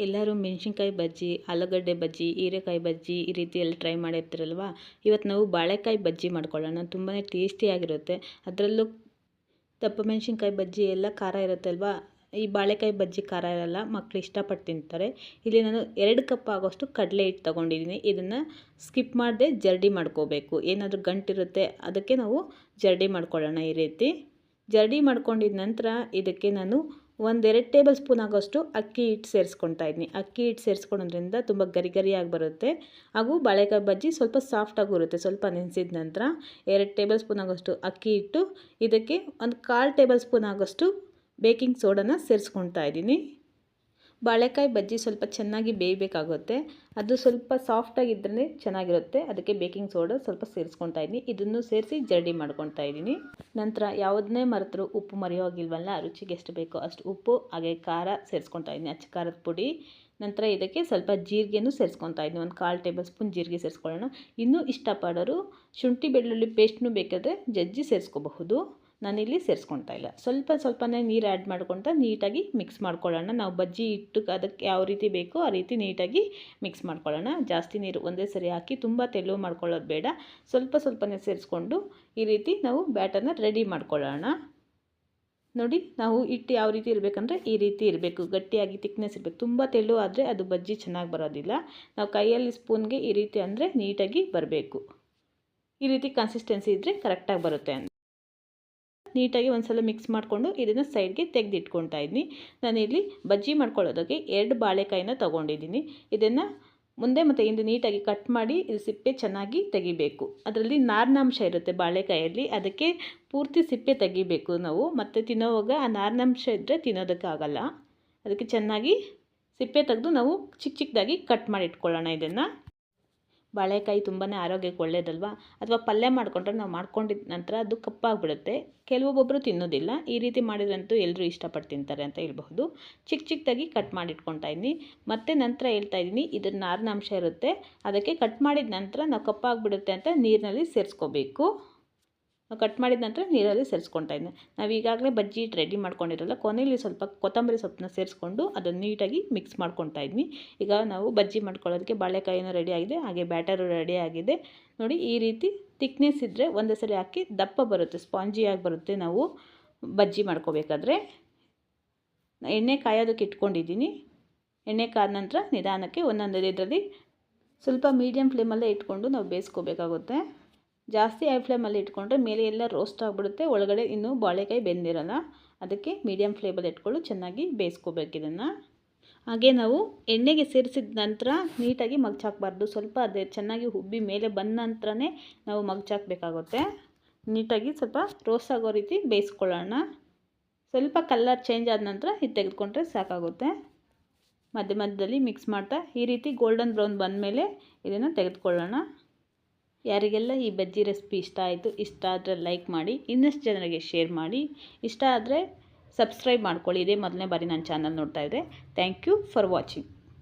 ಎಲ್ಲರೂ ಮೆಣಸಿನ್ಕಾಯಿ ಬಜ್ಜಿ, ಆಲೂಗಡ್ಡೆ ಬಜ್ಜಿ, ಹೀರೆಕಾಯಿ ಬಜ್ಜಿ ಈ ರೀತಿ ಎಲ್ಲ ಟ್ರೈ ಮಾಡಿರ್ತೀರಲ್ವ. ಇವತ್ತು ನಾವು ಬಾಳೆಕಾಯಿ ಬಜ್ಜಿ ಮಾಡ್ಕೊಳ್ಳೋಣ. ತುಂಬಾ ಟೇಸ್ಟಿಯಾಗಿರುತ್ತೆ. ಅದರಲ್ಲೂ ದಪ್ಪ ಮೆಣಸಿನ್ಕಾಯಿ ಬಜ್ಜಿ ಎಲ್ಲ ಖಾರ ಇರುತ್ತೆ ಅಲ್ವಾ. ಈ ಬಾಳೆಕಾಯಿ ಬಜ್ಜಿ ಖಾರ ಇರಲ್ಲ, ಮಕ್ಕಳು ಇಷ್ಟಪಟ್ಟು ತಿಂತಾರೆ. ಇಲ್ಲಿ ನಾನು 2 ಕಪ್ ಆಗೋಷ್ಟು ಕಡಲೆ ಹಿಟ್ಟು ತೊಗೊಂಡಿದ್ದೀನಿ. ಇದನ್ನು ಸ್ಕಿಪ್ ಮಾಡದೆ ಜರಡಿ ಮಾಡ್ಕೋಬೇಕು. ಏನಾದರೂ ಗಂಟಿರುತ್ತೆ ಅದಕ್ಕೆ ನಾವು ಜರಡಿ ಮಾಡ್ಕೊಳ್ಳೋಣ. ಈ ರೀತಿ ಜರಡಿ ಮಾಡ್ಕೊಂಡಿದ ನಂತರ ಇದಕ್ಕೆ ನಾನು 1-2 ಟೇಬಲ್ ಸ್ಪೂನ್ ಆಗೋಷ್ಟು ಅಕ್ಕಿ ಹಿಟ್ಟು ಸೇರಿಸ್ಕೊಳ್ತಾ ಇದ್ದೀನಿ. ಅಕ್ಕಿ ಹಿಟ್ಟು ಸೇರಿಸ್ಕೊಳ್ಳೋದ್ರಿಂದ ತುಂಬ ಗರಿ ಗರಿಯಾಗಿ ಬರುತ್ತೆ, ಹಾಗೂ ಬಾಳೆಕಾಯಿ ಬಜ್ಜಿ ಸ್ವಲ್ಪ ಸಾಫ್ಟಾಗೂ ಇರುತ್ತೆ. ಸ್ವಲ್ಪ ನೆನೆಸಿದ ನಂತರ 2 ಟೇಬಲ್ ಸ್ಪೂನ್ ಆಗೋಷ್ಟು ಅಕ್ಕಿ ಹಿಟ್ಟು, ಇದಕ್ಕೆ 1/4 ಟೇಬಲ್ ಸ್ಪೂನ್ ಆಗೋಷ್ಟು ಬೇಕಿಂಗ್ ಸೋಡಾನ ಸೇರಿಸ್ಕೊಳ್ತಾ ಇದ್ದೀನಿ. ಬಾಳೆಕಾಯಿ ಬಜ್ಜಿ ಸ್ವಲ್ಪ ಚೆನ್ನಾಗಿ ಬೇಯಬೇಕಾಗುತ್ತೆ. ಅದು ಸ್ವಲ್ಪ ಸಾಫ್ಟಾಗಿದ್ದರೆ ಚೆನ್ನಾಗಿರುತ್ತೆ. ಅದಕ್ಕೆ ಬೇಕಿಂಗ್ ಸೋಡಾ ಸ್ವಲ್ಪ ಸೇರಿಸ್ಕೊಳ್ತಾ ಇದ್ದೀನಿ. ಇದನ್ನು ಸೇರಿಸಿ ಜರಡಿ ಮಾಡ್ಕೊಳ್ತಾ ಇದ್ದೀನಿ. ನಂತರ ಯಾವುದನ್ನೇ ಮರೆತರೂ ಉಪ್ಪು ಮರೆಯೋಗಿಲ್ವಲ್ಲ, ರುಚಿಗೆ ಎಷ್ಟು ಬೇಕೋ ಅಷ್ಟು ಉಪ್ಪು, ಹಾಗೆ ಖಾರ ಸೇರಿಸ್ಕೊಳ್ತಾ ಇದ್ದೀನಿ, ಅಚ್ಚ ಖಾರದ ಪುಡಿ. ನಂತರ ಇದಕ್ಕೆ ಸ್ವಲ್ಪ ಜೀರಿಗೆನೂ ಸೇರಿಸ್ಕೊಳ್ತಾ ಇದ್ದೀನಿ. 1/4 ಟೇಬಲ್ ಸ್ಪೂನ್ ಜೀರಿಗೆ ಸೇರಿಸ್ಕೊಳ್ಳೋಣ. ಇನ್ನೂ ಇಷ್ಟಪಡೋರು ಶುಂಠಿ ಬೆಳ್ಳುಳ್ಳಿ ಪೇಸ್ಟ್ನೂ ಬೇಕಾದರೆ ಜಜ್ಜಿ ಸೇರಿಸ್ಕೋಬಹುದು. ನಾನಿಲ್ಲಿ ಸೇರಿಸ್ಕೊಳ್ತಾ ಇಲ್ಲ. ಸ್ವಲ್ಪನೇ ನೀರು ಆ್ಯಡ್ ಮಾಡ್ಕೊಳ್ತಾ ನೀಟಾಗಿ ಮಿಕ್ಸ್ ಮಾಡ್ಕೊಳ್ಳೋಣ. ನಾವು ಬಜ್ಜಿ ಹಿಟ್ಟು ಅದಕ್ಕೆ ಯಾವ ರೀತಿ ಬೇಕೋ ಆ ರೀತಿ ನೀಟಾಗಿ ಮಿಕ್ಸ್ ಮಾಡ್ಕೊಳ್ಳೋಣ. ಜಾಸ್ತಿ ನೀರು ಒಂದೇ ಸರಿ ಹಾಕಿ ತುಂಬ ತೆಳು ಮಾಡ್ಕೊಳ್ಳೋದು ಬೇಡ. ಸ್ವಲ್ಪನೇ ಸೇರಿಸ್ಕೊಂಡು ಈ ರೀತಿ ನಾವು ಬ್ಯಾಟರ್ನ ರೆಡಿ ಮಾಡ್ಕೊಳ್ಳೋಣ. ನೋಡಿ, ನಾವು ಹಿಟ್ಟು ಯಾವ ರೀತಿ ಇರಬೇಕಂದ್ರೆ ಈ ರೀತಿ ಇರಬೇಕು. ಗಟ್ಟಿಯಾಗಿ ತಿಕ್ನೆಸ್ ಇರಬೇಕು. ತುಂಬ ತೆಳು ಆದರೆ ಅದು ಬಜ್ಜಿ ಚೆನ್ನಾಗಿ ಬರೋದಿಲ್ಲ. ನಾವು ಕೈಯಲ್ಲಿ ಸ್ಪೂನ್ಗೆ ಈ ರೀತಿ ಅಂದರೆ ನೀಟಾಗಿ ಬರಬೇಕು. ಈ ರೀತಿ ಕನ್ಸಿಸ್ಟೆನ್ಸಿ ಇದ್ದರೆ ಕರೆಕ್ಟಾಗಿ ಬರುತ್ತೆ. ನೀಟಾಗಿ ಒಂದ್ಸಲ ಮಿಕ್ಸ್ ಮಾಡಿಕೊಂಡು ಇದನ್ನು ಸೈಡ್ಗೆ ತೆಗೆದಿಟ್ಕೊಳ್ತಾ ಇದ್ದೀನಿ. ನಾನಿಲ್ಲಿ ಬಜ್ಜಿ ಮಾಡ್ಕೊಳ್ಳೋದಕ್ಕೆ 2 ಬಾಳೆಕಾಯಿನ ತೊಗೊಂಡಿದ್ದೀನಿ. ಇದನ್ನು ಮುಂದೆ ಮತ್ತು ಹಿಂದೆ ನೀಟಾಗಿ ಕಟ್ ಮಾಡಿ ಇದು ಸಿಪ್ಪೆ ಚೆನ್ನಾಗಿ ತೆಗಿಬೇಕು. ಅದರಲ್ಲಿ ನಾರಿನಾಂಶ ಇರುತ್ತೆ ಬಾಳೆಕಾಯಲ್ಲಿ, ಅದಕ್ಕೆ ಪೂರ್ತಿ ಸಿಪ್ಪೆ ತೆಗಿಬೇಕು ನಾವು. ಮತ್ತು ತಿನ್ನೋವಾಗ ಆ ನಾರಿನಾಂಶ ಇದ್ದರೆ ತಿನ್ನೋದಕ್ಕಾಗಲ್ಲ. ಅದಕ್ಕೆ ಚೆನ್ನಾಗಿ ಸಿಪ್ಪೆ ತೆಗೆದು ನಾವು ಚಿಕ್ಕದಾಗಿ ಕಟ್ ಮಾಡಿ ಇಟ್ಕೊಳ್ಳೋಣ. ಇದನ್ನು ಬಾಳೆಕಾಯಿ ತುಂಬಾ ಆರೋಗ್ಯಕ್ಕೆ ಒಳ್ಳೆಯದಲ್ವ. ಅಥವಾ ಪಲ್ಯ ಮಾಡಿಕೊಂಡ್ರೆ ನಾವು ಮಾಡ್ಕೊಂಡಿದ್ದ ನಂತರ ಅದು ಕಪ್ಪಾಗಿಬಿಡುತ್ತೆ. ಕೆಲವೊಬ್ಬೊಬ್ಬರು ತಿನ್ನೋದಿಲ್ಲ. ಈ ರೀತಿ ಮಾಡಿದ್ರಂತೂ ಎಲ್ಲರೂ ಇಷ್ಟಪಟ್ಟು ತಿಂತಾರೆ ಅಂತ ಹೇಳ್ಬಹುದು. ಚಿಕ್ಕದಾಗಿ ಕಟ್ ಮಾಡಿ ಇಟ್ಕೊಳ್ತಾ ಇದ್ದೀನಿ. ಮತ್ತು ನಂತರ ಹೇಳ್ತಾ ಇದ್ದೀನಿ, ಇದ್ರ ನಾರಿನಾಂಶ ಇರುತ್ತೆ, ಅದಕ್ಕೆ ಕಟ್ ಮಾಡಿದ ನಂತರ ನಾವು ಕಪ್ಪಾಗಿಬಿಡುತ್ತೆ ಅಂತ ನೀರಿನಲ್ಲಿ ಸೇರಿಸ್ಕೋಬೇಕು. ನಾವು ಕಟ್ ಮಾಡಿದ ನಂತರ ನೀರಲ್ಲಿ ಸೇರಿಸ್ಕೊಳ್ತಾ ಇದ್ದೀನಿ. ನಾವು ಈಗಾಗಲೇ ಬಜ್ಜಿ ಹಿಟ್ಟು ರೆಡಿ ಮಾಡ್ಕೊಂಡಿರಲ್ಲ, ಕೊನೆಯಲ್ಲಿ ಸ್ವಲ್ಪ ಕೊತ್ತಂಬರಿ ಸೊಪ್ಪನ್ನ ಸೇರಿಸ್ಕೊಂಡು ಅದನ್ನು ನೀಟಾಗಿ ಮಿಕ್ಸ್ ಮಾಡ್ಕೊಳ್ತಾ ಇದ್ದೀನಿ. ಈಗ ನಾವು ಬಜ್ಜಿ ಮಾಡ್ಕೊಳ್ಳೋದಕ್ಕೆ ಬಾಳೆಕಾಯಿನೂ ರೆಡಿ ಆಗಿದೆ, ಹಾಗೆ ಬ್ಯಾಟರು ರೆಡಿ ಆಗಿದೆ. ನೋಡಿ, ಈ ರೀತಿ ತಿಕ್ನೆಸ್ ಇದ್ದರೆ ಒಂದೇ ಸರಿ ಹಾಕಿ ದಪ್ಪ ಬರುತ್ತೆ, ಸ್ಪಾಂಜಿಯಾಗಿ ಬರುತ್ತೆ. ನಾವು ಬಜ್ಜಿ ಮಾಡ್ಕೋಬೇಕಾದ್ರೆ ಎಣ್ಣೆ ಕಾಯೋದಕ್ಕೆ ಇಟ್ಕೊಂಡಿದ್ದೀನಿ. ಎಣ್ಣೆ ಕಾದ ನಂತರ ನಿಧಾನಕ್ಕೆ ಒಂದೊಂದು ಇದರಲ್ಲಿ ಸ್ವಲ್ಪ ಮೀಡಿಯಮ್ ಫ್ಲೇಮಲ್ಲೇ ಇಟ್ಕೊಂಡು ನಾವು ಬೇಯಿಸ್ಕೋಬೇಕಾಗುತ್ತೆ. ಜಾಸ್ತಿ ಹೈ ಫ್ಲೇಮಲ್ಲಿ ಇಟ್ಕೊಂಡ್ರೆ ಮೇಲೆ ಎಲ್ಲ ರೋಸ್ಟ್ ಆಗಿಬಿಡುತ್ತೆ, ಒಳಗಡೆ ಇನ್ನೂ ಬಾಳೆಕಾಯಿ ಬೆಂದಿರಲ್ಲ. ಅದಕ್ಕೆ ಮೀಡಿಯಮ್ ಫ್ಲೇಮಲ್ಲಿ ಇಟ್ಕೊಂಡು ಚೆನ್ನಾಗಿ ಬೇಯಿಸ್ಕೋಬೇಕು ಇದನ್ನು. ಹಾಗೆ ನಾವು ಎಣ್ಣೆಗೆ ಸೇರಿಸಿದ ನಂತರ ನೀಟಾಗಿ ಮಗ್ಚಾಕಬಾರ್ದು. ಸ್ವಲ್ಪ ಅದೇ ಚೆನ್ನಾಗಿ ಉಬ್ಬಿ ಮೇಲೆ ಬಂದ ನಂತರನೇ ನಾವು ಮಗ್ಚಾಕಬೇಕಾಗುತ್ತೆ. ನೀಟಾಗಿ ಸ್ವಲ್ಪ ರೋಸ್ಟ್ ಆಗೋ ರೀತಿ ಬೇಯಿಸ್ಕೊಳ್ಳೋಣ. ಸ್ವಲ್ಪ ಕಲರ್ ಚೇಂಜ್ ಆದ ನಂತರ ಇದು ತೆಗೆದುಕೊಂಡ್ರೆ ಸಾಕಾಗುತ್ತೆ. ಮಧ್ಯದಲ್ಲಿ ಮಿಕ್ಸ್ ಮಾಡ್ತಾ ಈ ರೀತಿ ಗೋಲ್ಡನ್ ಬ್ರೌನ್ ಬಂದಮೇಲೆ ಇದನ್ನು ತೆಗೆದುಕೊಳ್ಳೋಣ. ಯಾರಿಗೆಲ್ಲ ಈ ಬಜ್ಜಿ ರೆಸಿಪಿ ಇಷ್ಟ ಆದರೆ ಲೈಕ್ ಮಾಡಿ, ಇನ್ನಷ್ಟು ಜನರಿಗೆ ಶೇರ್ ಮಾಡಿ. ಇಷ್ಟ ಆದರೆ ಸಬ್ಸ್ಕ್ರೈಬ್ ಮಾಡ್ಕೊಳ್ಳಿ. ಇದೇ ಮೊದಲನೇ ಬಾರಿ ನನ್ನ ಚಾನಲ್ ನೋಡ್ತಾ ಇದ್ದರೆ. Thank you for watching.